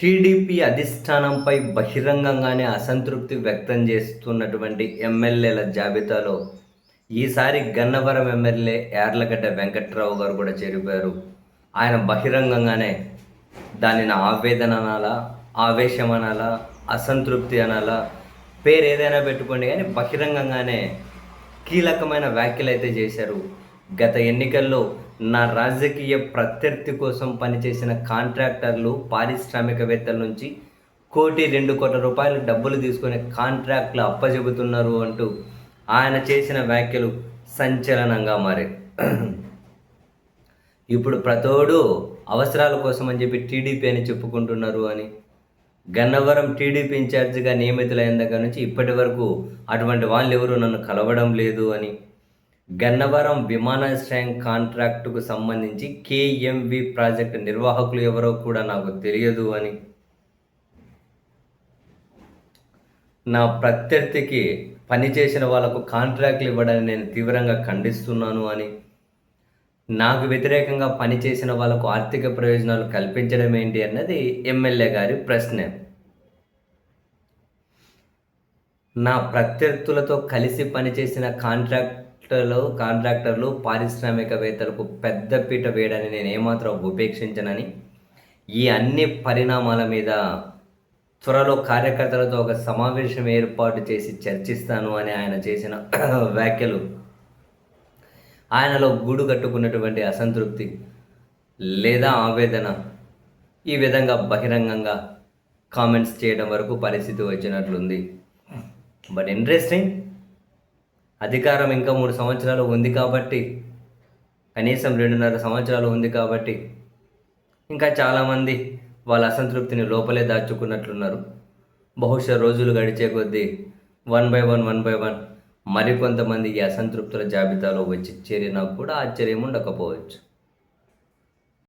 TDP అధిష్టానంపై బహిరంగంగానే అసంతృప్తి వ్యక్తం చేస్తున్నటువంటి ఎమ్మెల్యేల జాబితాలో ఈసారి గన్నవరం ఎమ్మెల్యే యార్లగడ్డ వెంకట్రావు గారు కూడా చేరిపోయారు. ఆయన బహిరంగంగానే దానిని ఆవేదన అనాలా, ఆవేశం అనాలా, అసంతృప్తి అనాలా, పేరు ఏదైనా పెట్టుకోండి కానీ బహిరంగంగానే కీలకమైన వ్యాఖ్యలు అయితే చేశారు. గత ఎన్నికల్లో నా రాజకీయ ప్రత్యర్థి కోసం పనిచేసిన కాంట్రాక్టర్లు, పారిశ్రామికవేత్తల నుంచి 1-2 కోట్ల రూపాయలు డబ్బులు తీసుకొని కాంట్రాక్ట్లు అప్పజెబుతున్నారు అంటూ ఆయన చేసిన వ్యాఖ్యలు సంచలనంగా మారాయి. ఇప్పుడు ప్రతోడు అవసరాల కోసం అని చెప్పి టీడీపీ అని చెప్పుకుంటున్నారు అని, గన్నవరం టీడీపీ ఇన్ఛార్జిగా నియమితులైన దగ్గర నుంచి ఇప్పటి వరకు అటువంటి వాళ్ళు ఎవరు నన్ను కలవడం లేదు అని, గన్నవరం విమానాశ్రయం కాంట్రాక్టుకు సంబంధించి కేఎంవి ప్రాజెక్టు నిర్వాహకులు ఎవరో కూడా నాకు తెలియదు అని, నా ప్రత్యర్థికి పనిచేసిన వాళ్లకు కాంట్రాక్ట్లు ఇవ్వడాన్ని నేను తీవ్రంగా ఖండిస్తున్నాను అని, నాకు వ్యతిరేకంగా పనిచేసిన వాళ్లకు ఆర్థిక ప్రయోజనాలు కల్పించడం ఏంటి అన్నది ఎమ్మెల్యే గారి ప్రశ్న. నా ప్రత్యర్థులతో కలిసి పనిచేసిన కాంట్రాక్టర్లు, పారిశ్రామికవేత్తలకు పెద్దపీట వేయడాన్ని నేను ఏమాత్రం ఉపేక్షించనని, ఈ అన్ని పరిణామాల మీద త్వరలో కార్యకర్తలతో ఒక సమావేశం ఏర్పాటు చేసి చర్చిస్తాను అని ఆయన చేసిన వ్యాఖ్యలు ఆయనలో గూడు కట్టుకున్నటువంటి అసంతృప్తి లేదా ఆవేదన ఈ విధంగా బహిరంగంగా కామెంట్స్ చేయడం వరకు పరిస్థితి వచ్చినట్లుంది. బట్ ఇంట్రెస్టింగ్, అధికారం ఇంకా 3 సంవత్సరాలు ఉంది కాబట్టి, కనీసం 2.5 సంవత్సరాలు ఉంది కాబట్టి ఇంకా చాలామంది వాళ్ళ అసంతృప్తిని లోపలే దాచుకున్నట్లున్నారు. బహుశా రోజులు గడిచే కొద్దీ 1 by 1 మరికొంతమంది ఈ అసంతృప్తుల జాబితాలో వచ్చి చేరినా కూడా ఆశ్చర్యం ఉండకపోవచ్చు.